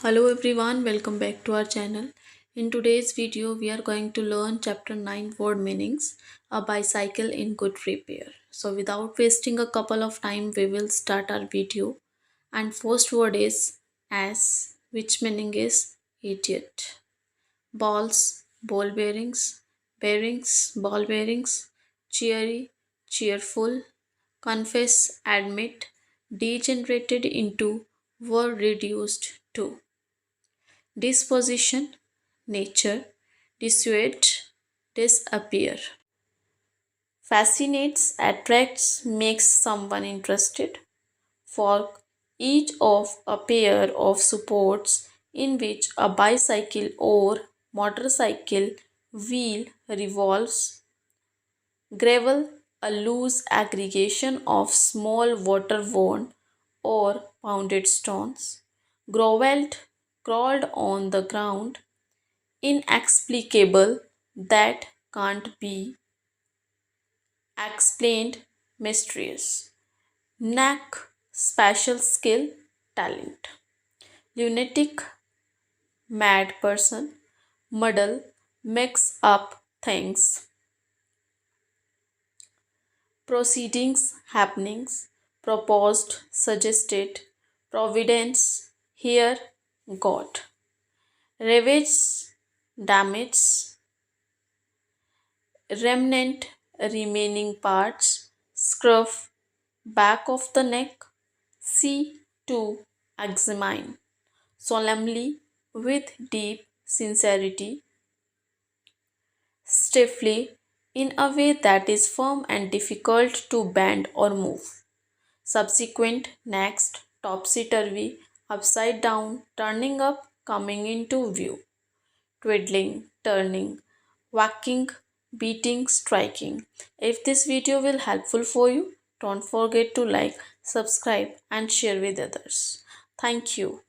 Hello everyone, welcome back to our channel. In today's video, we are going to learn chapter 9 word meanings, a bicycle in good repair. So without wasting a couple of time, we will start our video. And first word is as, which meaning is idiot. Balls, ball bearings, ball bearings, cheery, cheerful, confess, admit, degenerated into, were reduced to. Disposition, nature, dissuade, disappear. Fascinates, attracts, makes someone interested. Fork, each of a pair of supports in which a bicycle or motorcycle wheel revolves. Gravel, a loose aggregation of small water-worn or pounded stones. Grovelled, crawled on the ground. Inexplicable, that can't be explained, mysterious. Knack, special skill, talent. Lunatic, mad person. Muddle, mix up things. Proceedings, happenings. Proposed, suggested. Providence, here, God. Ravage, damage. Remnant, remaining parts. Scruff, back of the neck. See to examine. Solemnly, with deep sincerity. Stiffly, in a way that is firm and difficult to bend or move. Subsequent, next, topsy turvy, upside down, turning up, coming into view. Twiddling, turning, whacking, beating, striking. If this video will helpful for you, don't forget to like, subscribe and share with others. Thank you.